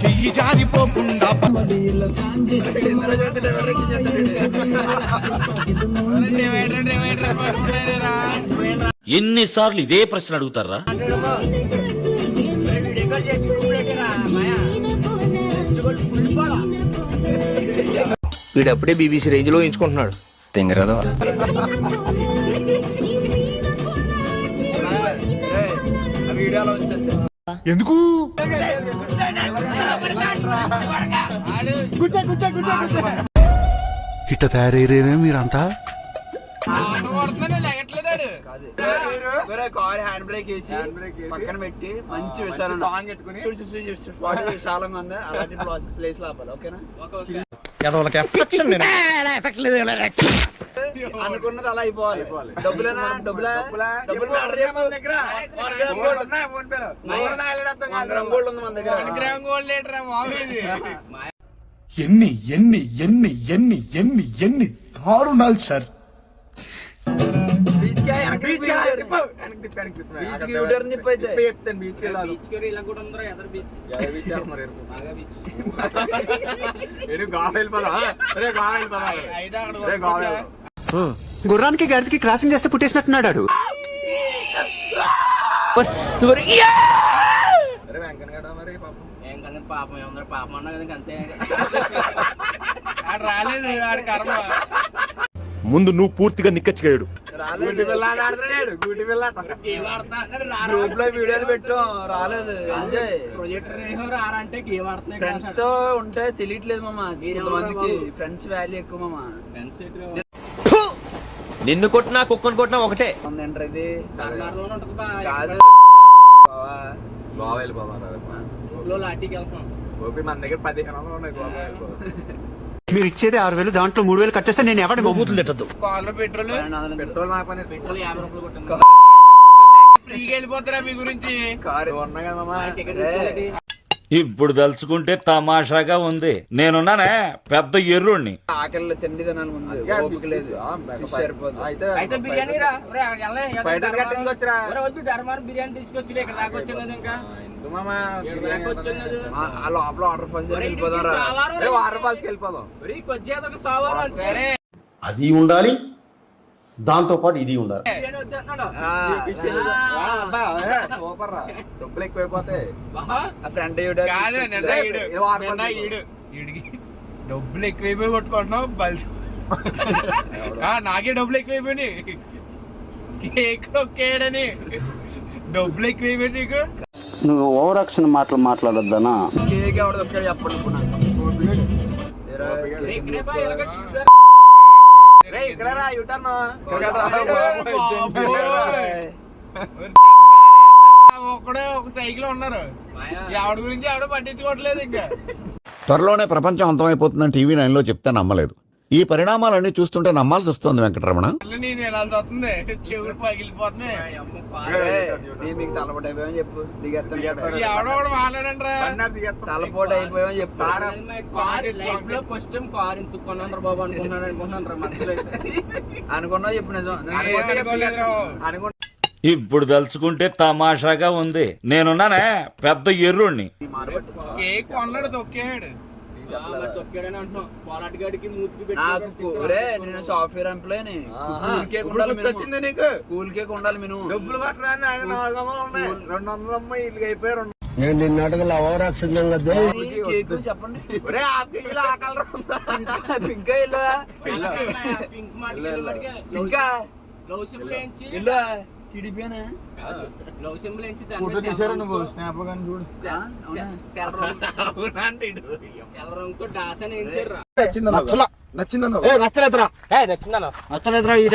చెయ్యి జారిపోకుండా ఎన్నిసార్లు ఇదే ప్రశ్న అడుగుతారా? వీడప్పుడే బీబీసీ రేంజ్ లో ఎంచుకుంటున్నాడు. తింగరదో ఎందుకు ఇట్ట తయారయ్యేనే మీరంతా? కార్ హ్యాండ్ బ్రేక్ వేసి పక్కన పెట్టి మంచి విశాలంగా ఉంది అలాంటి ప్లేస్ లో ఆపాలి. ఓకేనా? అనుకున్నది అలా అయిపోవాలి. డబ్బులేనా? డబ్బులు ఉంది మన దగ్గర. ఎన్ని ఎన్ని ఎన్ని ఎన్ని ఎన్ని ఎన్ని దారుణాలు సార్. గుర్రానికి గడికి క్రాసింగ్ చేస్తే పుట్టేసినట్టున్నాడు. పాపం ఏమన్నా పాపం అన్నా కదా అంతే. రాలేదు ఆడి కర్మ. ముందు నువ్వు పూర్తిగా నిక్కచ్చిగాడు. వీడియోలు పెట్టాం రాలేదు. ఎంజాయ్ ఫ్రెండ్స్ తో ఉంటే తెలియట్లేదు మామ. కొంతమందికి ఫ్రెండ్స్ వాల్యూ ఎక్కువ మామ. నిన్ను కొట్టినా కుక్కను కొట్టినా ఒకటే. ఇది కాదు లాఠీకి వెళ్తాం. మన దగ్గర 1500 ఉన్నాయి. మీరు ఇచ్చేది 6000, దాంట్లో 3000 కట్ చేస్తే నేను ఎవరి బూతులు తిట్టద్దు. పెట్రోల్ పెట్రోల్ 50 రూపాయలు కొట్టాను. ఫ్రీగా వెళ్ళిపోతారా మీ గురించి? ఇప్పుడు తలుచుకుంటే తమాషాగా ఉంది. నేనున్నానే పెద్ద ఎర్రుణ్ణి. ఆకలిలో తిండి తినాలి ముందు. అయితే బిర్యానీ రా వద్దు. ధర్మాన్ని బిర్యానీ తీసుకొచ్చి ఇక్కడ దాకా వచ్చింది. ఇంకా లోపల వాటర్ ఫాల్స్ వెళ్ళిపోదాం. అది ఉండాలి, దాంతో పాటు ఇది ఉండాలి. డబ్బులు ఎక్కువైపోతాయి. డబ్బులు ఎక్కువైపోయి కొట్టుకుంటున్నావు. నాకే డబ్బులు ఎక్కువైపోయినాయి. కేక్ ఒకేడని డబ్బులు ఎక్కువైపోయి నీకు. నువ్వు ఓవర్ యాక్షన్ మాటలు మాట్లాడొద్దనా? కేక్ ఎవడ ఒక్కడ చెప్పండి. ఒక్కడే ఒక సైకిల్ ఉన్నారు. ఎవడి గురించి ఎవడో పట్టించుకోవట్లేదు. ఇంకా త్వరలోనే ప్రపంచం అంతమైపోతుందని టీవీ 9లో చెప్తే నమ్మలేదు. ఈ పరిణామాలన్నీ చూస్తుంటే నమ్మాల్సి వస్తుంది వెంకటరమణ. నేను ఎలా వస్తుంది, చెవులు పగిలిపోతున్నాయి. మీకు తలపోటు అయిపోయామని చెప్పు. ఎవడో కూడా మాట్లాడండి రా. తలపోటు అయిపోయామని చెప్పు. ఫస్ట్ టైం కారు ఎందుకు కొన్నాను బాబు అనుకున్నాను అనుకున్నావు చెప్పు. నిజం ఇప్పుడు తలుచుకుంటే తమాషాగా ఉంది. నేనున్నానే పెద్ద ఎర్రుణ్ణి. కేక్ కొన్నాడు తొక్కాడు. నేను సాఫ్ట్వేర్ ఎంప్లాయ్. కూల్ కేక్ ఉండాలి. మినిమం డబ్బులు అయిపోయారు. నేను నిన్న అడగల ఓవరాక్షన్ కేక్ చెప్పండి. ఇంకా ఇంకా కిడిపోయానా? ఫోటో తీసారా నువ్వు? స్నాప్ గాని చూడు. నచ్చలేదురా. నచ్చలేదురా.